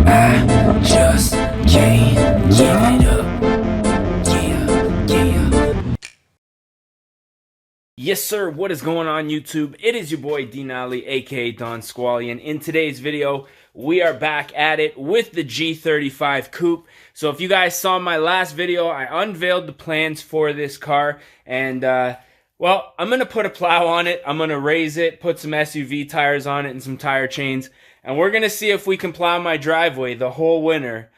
I just can't give it up. Yeah, yeah. Yes, sir. What is going on, YouTube? It is your boy Denali, aka Don Squally, and in today's video, we are back at it with the G35 coupe. So if you guys saw my last video, I unveiled the plans for this car, and well, I'm gonna put a plow on it. I'm gonna raise it, put some SUV tires on it, and some tire chains, and we're gonna see if we can plow my driveway the whole winter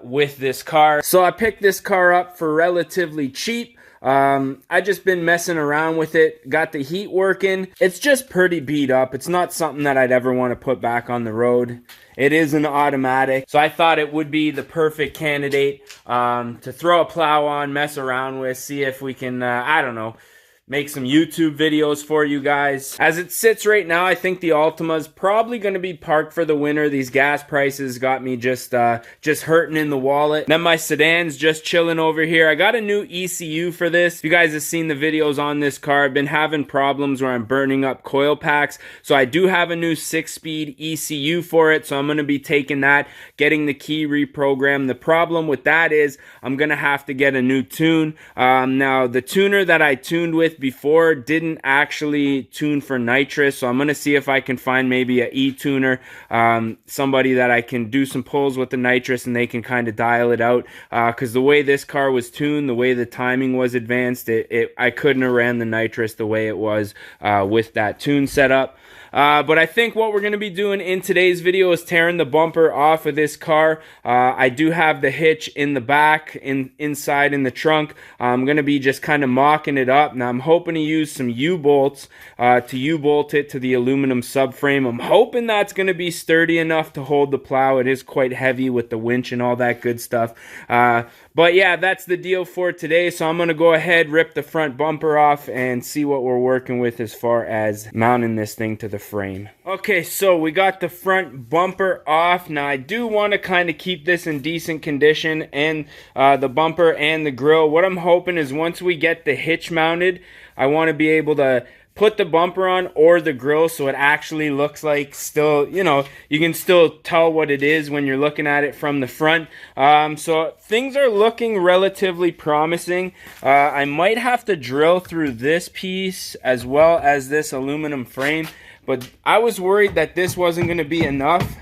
with this car. So I picked this car up for relatively cheap. I just been messing around with it, got the heat working. It's just pretty beat up. It's not something that I'd ever want to put back on the road. It is an automatic, so I thought it would be the perfect candidate to throw a plow on, mess around with, see if we can, I don't know, make some YouTube videos for you guys. As it sits right now, I think the Altima is probably going to be parked for the winter. These gas prices got me just hurting in the wallet. Then my sedan's just chilling over here. I got a new ECU for this. If you guys have seen the videos on this car, I've been having problems where I'm burning up coil packs. So I do have a new 6-speed ECU for it. So I'm going to be taking that, getting the key reprogrammed. The problem with that is I'm going to have to get a new tune. Now, the tuner that I tuned with before didn't actually tune for nitrous, so I'm gonna see if I can find maybe a e-tuner, somebody that I can do some pulls with the nitrous and they can kind of dial it out, because the way this car was tuned, the way the timing was advanced, I couldn't have ran the nitrous the way it was with that tune setup. But I think what we're going to be doing in today's video is tearing the bumper off of this car. I do have the hitch in the back, inside in the trunk. I'm going to be just kind of mocking it up. Now I'm hoping to use some U-bolts to U-bolt it to the aluminum subframe. I'm hoping that's going to be sturdy enough to hold the plow. It is quite heavy with the winch and all that good stuff. But yeah, that's the deal for today. So I'm going to go ahead, rip the front bumper off, and see what we're working with as far as mounting this thing to the frame. Okay, so we got the front bumper off. Now I do want to kind of keep this in decent condition, and the bumper and the grill. What I'm hoping is once we get the hitch mounted, I want to be able to put the bumper on or the grill so it actually looks like still, you know, you can still tell what it is when you're looking at it from the front. So things are looking relatively promising. I might have to drill through this piece as well as this aluminum frame, but I was worried that this wasn't going to be enough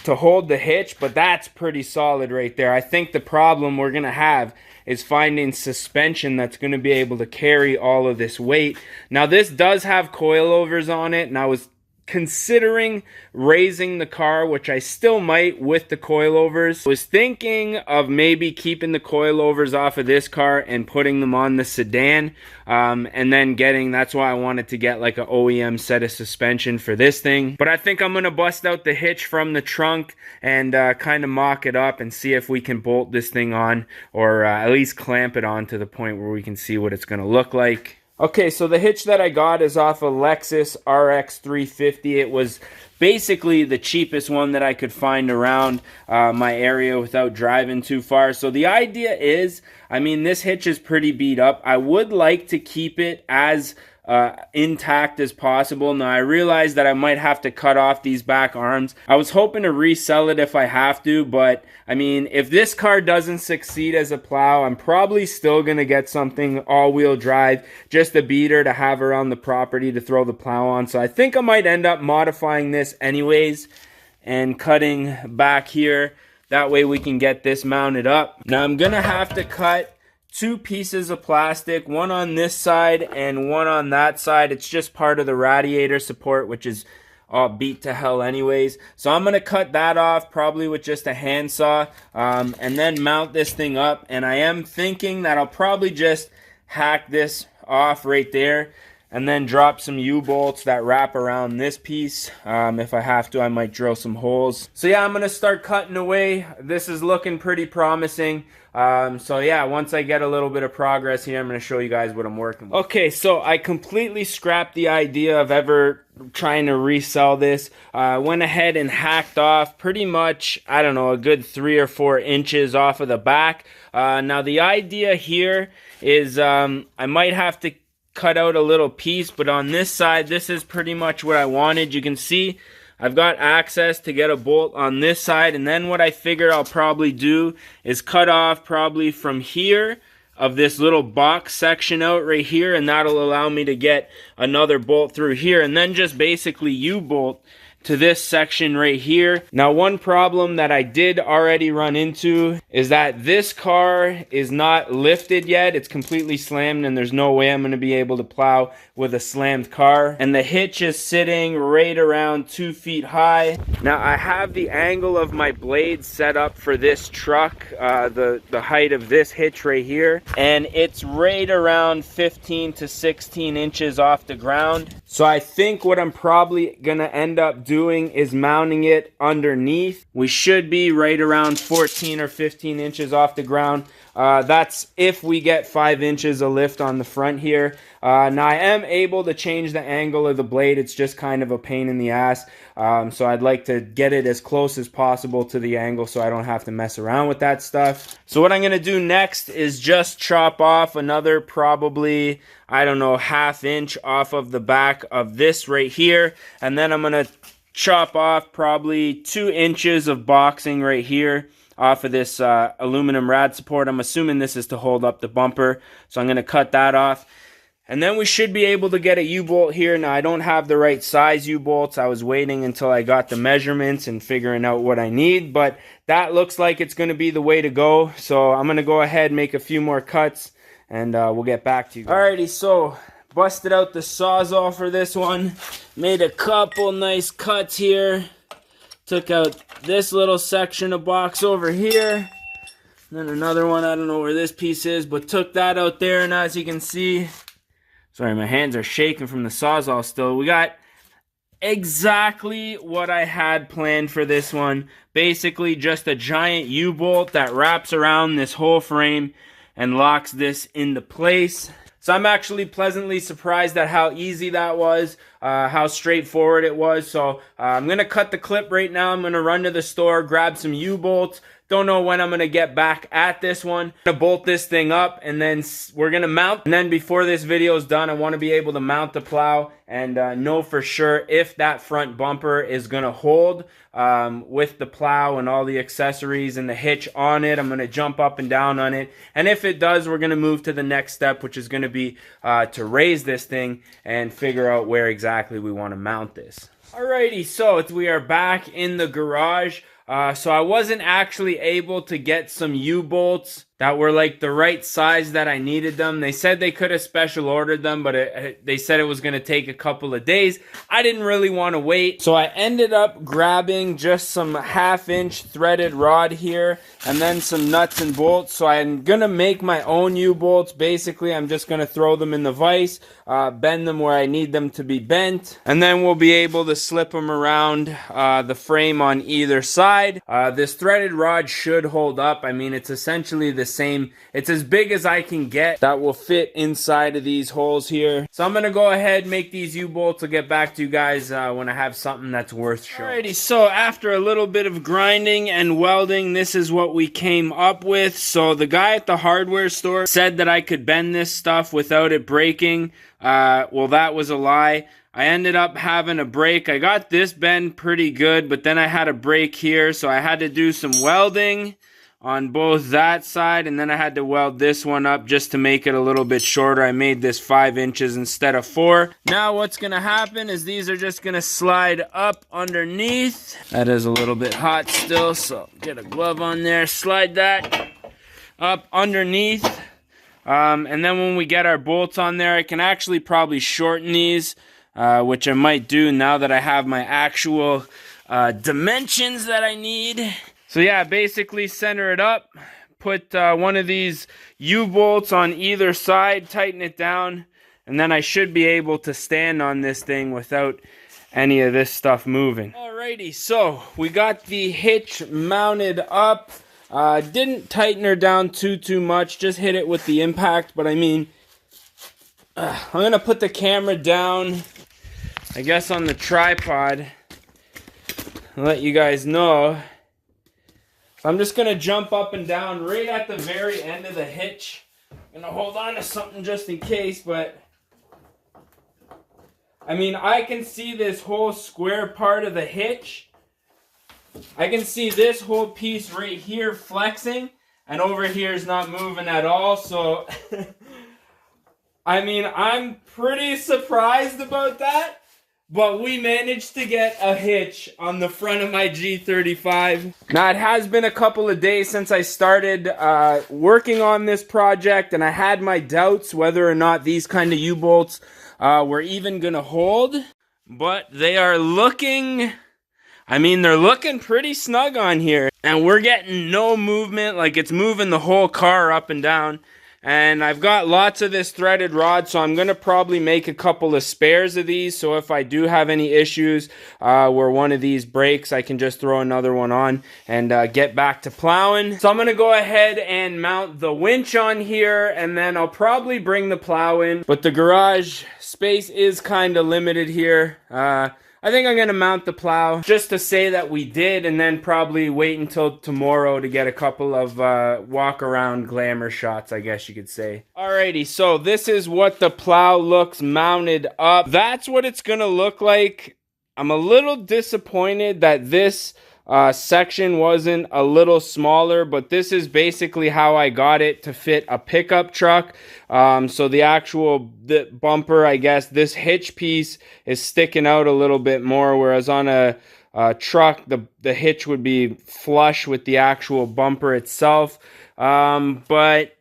to hold the hitch, but that's pretty solid right there. I think the problem we're going to have is finding suspension that's going to be able to carry all of this weight. Now this does have coilovers on it, and I was considering raising the car, which I still might with the coilovers. I was thinking of maybe keeping the coilovers off of this car and putting them on the sedan, and then that's why I wanted to get like an OEM set of suspension for this thing. But I think I'm gonna bust out the hitch from the trunk and kind of mock it up and see if we can bolt this thing on, or at least clamp it on to the point where we can see what it's gonna look like. Okay, so the hitch that I got is off a Lexus RX 350. It was basically the cheapest one that I could find around my area without driving too far. So the idea is, I mean, this hitch is pretty beat up. I would like to keep it as intact as possible. Now I realize that I might have to cut off these back arms. I was hoping to resell it if I have to, but I mean, if this car doesn't succeed as a plow, I'm probably still gonna get something all-wheel drive, just a beater to have around the property to throw the plow on. So I think I might end up modifying this anyways and cutting back here. That way we can get this mounted up. Now I'm gonna have to cut 2 pieces of plastic, one on this side and one on that side. It's just part of the radiator support, which is all beat to hell anyways. So I'm gonna cut that off, probably with just a handsaw, and then mount this thing up. And I am thinking that I'll probably just hack this off right there and then drop some U-bolts that wrap around this piece. If I have to, I might drill some holes. So yeah, I'm gonna start cutting away. This is looking pretty promising. So yeah, once I get a little bit of progress here, I'm gonna show you guys what I'm working with. Okay, so I completely scrapped the idea of ever trying to resell this. Went ahead and hacked off pretty much, I don't know, a good 3 or 4 inches off of the back. Now the idea here is I might have to cut out a little piece, but on this side, this is pretty much what I wanted. You can see I've got access to get a bolt on this side, and then what I figure I'll probably do is cut off probably from here of this little box section out right here, and that'll allow me to get another bolt through here, and then just basically U-bolt to this section right here. Now, one problem that I did already run into is that this car is not lifted yet. It's completely slammed, and there's no way I'm going to be able to plow with a slammed car. And the hitch is sitting right around 2 feet high. Now, I have the angle of my blade set up for this truck, the height of this hitch right here, and it's right around 15 to 16 inches off the ground. So I think what I'm probably gonna end up doing is mounting it underneath. We should be right around 14 or 15 inches off the ground. That's if we get 5 inches of lift on the front here. Now I am able to change the angle of the blade. It's just kind of a pain in the ass. So I'd like to get it as close as possible to the angle so I don't have to mess around with that stuff. So what I'm gonna do next is just chop off another probably, I don't know, ½ inch off of the back of this right here. And then I'm gonna chop off probably 2 inches of boxing right here off of this aluminum rad support. I'm assuming this is to hold up the bumper, so I'm going to cut that off. And then we should be able to get a U-bolt here. Now, I don't have the right size U-bolts. I was waiting until I got the measurements and figuring out what I need, but that looks like it's going to be the way to go. So I'm going to go ahead and make a few more cuts, and we'll get back to you. Alrighty, so busted out the Sawzall for this one. Made a couple nice cuts here. Took out this little section of box over here. Then another one, I don't know where this piece is, but took that out there. And as you can see, sorry, my hands are shaking from the Sawzall still. We got exactly what I had planned for this one. Basically just a giant U-bolt that wraps around this whole frame and locks this into place. So I'm actually pleasantly surprised at how easy that was, how straightforward it was. So I'm going to cut the clip right now. I'm going to run to the store, grab some U-bolts. Don't know when I'm going to get back at this one. I'm going to bolt this thing up, and then we're going to mount. And then before this video is done, I want to be able to mount the plow and know for sure if that front bumper is going to hold with the plow and all the accessories and the hitch on it. I'm going to jump up and down on it. And if it does, we're going to move to the next step, which is going to be to raise this thing and figure out where exactly we want to mount this. Alrighty, so we are back in the garage. So I wasn't actually able to get some U-bolts that were like the right size that I needed them. They said they could have special ordered them, but they said it was going to take a couple of days. I didn't really want to wait. So I ended up grabbing just some ½ inch threaded rod here and then some nuts and bolts. So I'm going to make my own U-bolts. Basically, I'm just going to throw them in the vise, bend them where I need them to be bent, and then we'll be able to slip them around the frame on either side. This threaded rod should hold up. I mean, it's essentially the same. It's as big as I can get that will fit inside of these holes here. So I'm gonna go ahead and make these U-bolts. I'll get back to you guys when I have something that's worth showing. Alrighty, so after a little bit of grinding and welding, this is what we came up with. So the guy at the hardware store said that I could bend this stuff without it breaking. Well, that was a lie. I ended up having a break. I got this bend pretty good, but then I had a break here, so I had to do some welding on both that side, and then I had to weld this one up just to make it a little bit shorter. I made this 5 inches instead of 4. Now what's gonna happen is these are just gonna slide up underneath. That is a little bit hot still, so get a glove on there, slide that up underneath. And then when we get our bolts on there, I can actually probably shorten these, which I might do now that I have my actual dimensions that I need. So yeah, basically center it up, put one of these U-bolts on either side, tighten it down, and then I should be able to stand on this thing without any of this stuff moving. Alrighty, so we got the hitch mounted up. Didn't tighten her down too much, just hit it with the impact, but I mean, I'm gonna put the camera down, I guess on the tripod, and let you guys know. I'm just going to jump up and down right at the very end of the hitch. I'm going to hold on to something just in case, but I mean, I can see this whole square part of the hitch. I can see this whole piece right here flexing, and over here is not moving at all. So, I mean, I'm pretty surprised about that. But we managed to get a hitch on the front of my G35. Now, it has been a couple of days since I started working on this project, and I had my doubts whether or not these kind of U-bolts were even gonna hold. But they are looking, I mean, they're looking pretty snug on here. And we're getting no movement, like it's moving the whole car up and down. And I've got lots of this threaded rod, so I'm going to probably make a couple of spares of these. So if I do have any issues where one of these breaks, I can just throw another one on and get back to plowing. So I'm going to go ahead and mount the winch on here, and then I'll probably bring the plow in. But the garage space is kind of limited here. I think I'm going to mount the plow just to say that we did, and then probably wait until tomorrow to get a couple of walk around glamour shots, I guess you could say. Alrighty, so this is what the plow looks mounted up. That's what it's going to look like. I'm a little disappointed that this section wasn't a little smaller, but this is basically how I got it to fit a pickup truck. So the bumper, I guess, this hitch piece is sticking out a little bit more, whereas on a truck, the hitch would be flush with the actual bumper itself. But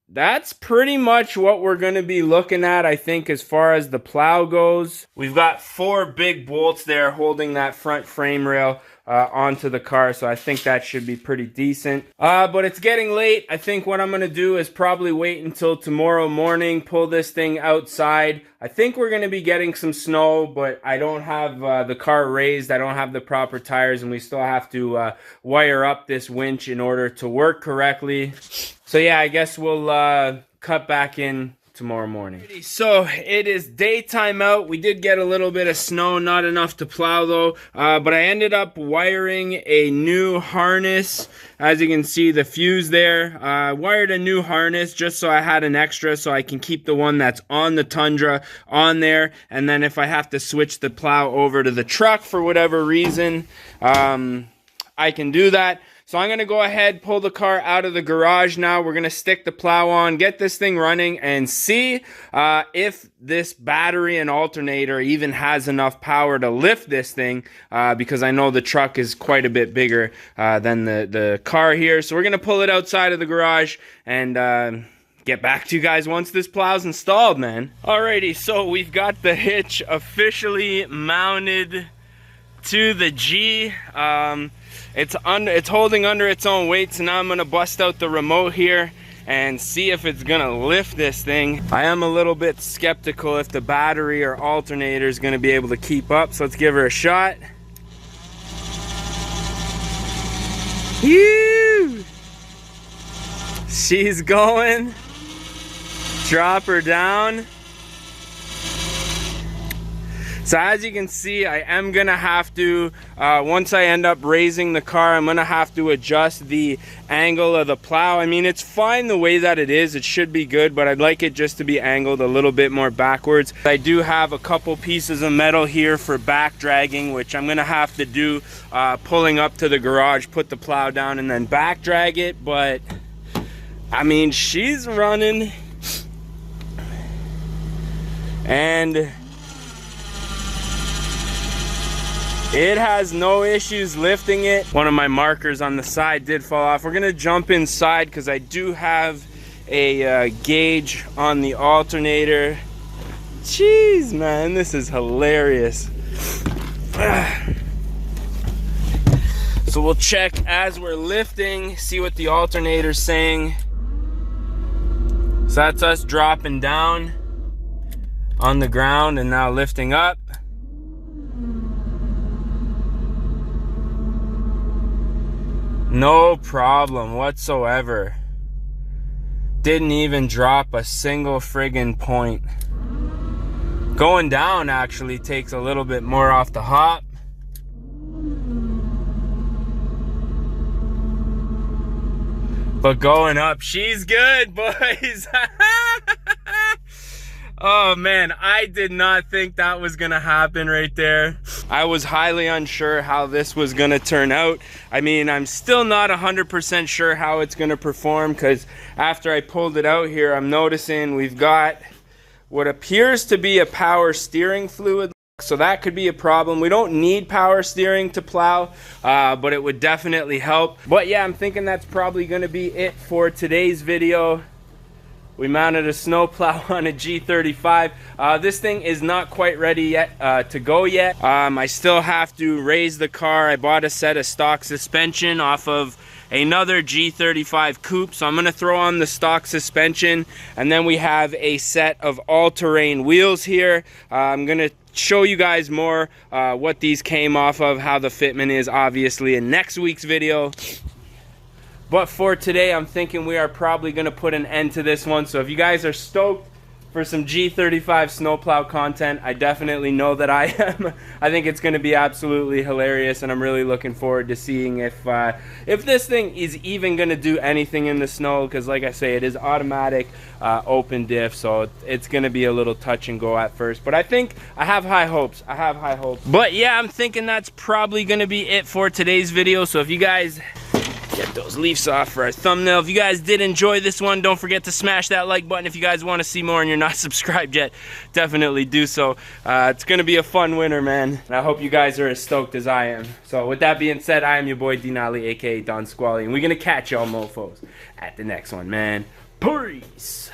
that's pretty much what we're going to be looking at, I think, as far as the plow goes. We've got 4 big bolts there holding that front frame rail onto the car, so I think that should be pretty decent. But it's getting late. I think what I'm going to do is probably wait until tomorrow morning, pull this thing outside. I think we're going to be getting some snow, but I don't have the car raised. I don't have the proper tires, and we still have to wire up this winch in order to work correctly. So yeah, I guess we'll cut back in tomorrow morning. So it is daytime out. We did get a little bit of snow, not enough to plow though, but I ended up wiring a new harness. As you can see, the fuse there, wired a new harness just so I had an extra, so I can keep the one that's on the Tundra on there, and then if I have to switch the plow over to the truck for whatever reason, I can do that. So I'm going to go ahead, pull the car out of the garage now. We're going to stick the plow on, get this thing running, and see if this battery and alternator even has enough power to lift this thing, because I know the truck is quite a bit bigger than the car here. So we're going to pull it outside of the garage and get back to you guys once this plow's installed, man. Alrighty, so we've got the hitch officially mounted to the G. It's holding under its own weight, so now I'm gonna bust out the remote here and see if it's gonna lift this thing. I am a little bit skeptical if the battery or alternator is gonna be able to keep up, so let's give her a shot. Whew! She's going. Drop her down. So as you can see, I am gonna have to, once I end up raising the car, I'm gonna have to adjust the angle of the plow. I mean, it's fine the way that it is. It should be good, but I'd like it just to be angled a little bit more backwards. I do have a couple pieces of metal here for back dragging, which I'm gonna have to do pulling up to the garage, put the plow down, and then back drag it. But I mean, she's running, and it has no issues lifting it. One of my markers on the side did fall off. We're gonna jump inside because I do have a gauge on the alternator. Jeez, man, this is hilarious. So we'll check as we're lifting, see what the alternator's saying. So that's us dropping down on the ground and now lifting up. No problem whatsoever. Didn't even drop a single friggin' point. Going down actually takes a little bit more off the hop. But going up, she's good, boys. Oh man, I did not think that was gonna happen right there. I was highly unsure how this was gonna turn out. I mean, I'm still not 100% sure how it's gonna perform, because after I pulled it out here, I'm noticing we've got what appears to be a power steering fluid. So that could be a problem. We don't need power steering to plow, but it would definitely help. But yeah, I'm thinking that's probably gonna be it for today's video. We mounted a snowplow on a G35. This thing is not quite ready yet to go yet. I still have to raise the car. I bought a set of stock suspension off of another G35 coupe, so I'm gonna throw on the stock suspension, and then we have a set of all-terrain wheels here. I'm gonna show you guys more what these came off of, how the fitment is, obviously, in next week's video. But for today, I'm thinking we are probably going to put an end to this one. So if you guys are stoked for some G35 snowplow content, I definitely know that I am. I think it's going to be absolutely hilarious, and I'm really looking forward to seeing if this thing is even going to do anything in the snow, because like I say, it is automatic open diff, so it's going to be a little touch and go at first. But I think I have high hopes. I have high hopes. But yeah, I'm thinking that's probably going to be it for today's video. So if you guys get those leaves off for our thumbnail. If you guys did enjoy this one, don't forget to smash that like button. If you guys want to see more and you're not subscribed yet, definitely do so. It's gonna be a fun winter, man, and I hope you guys are as stoked as I am. So with that being said, I am your boy Denali, aka Don Squally, and we're gonna catch y'all mofos at the next one, man. Peace.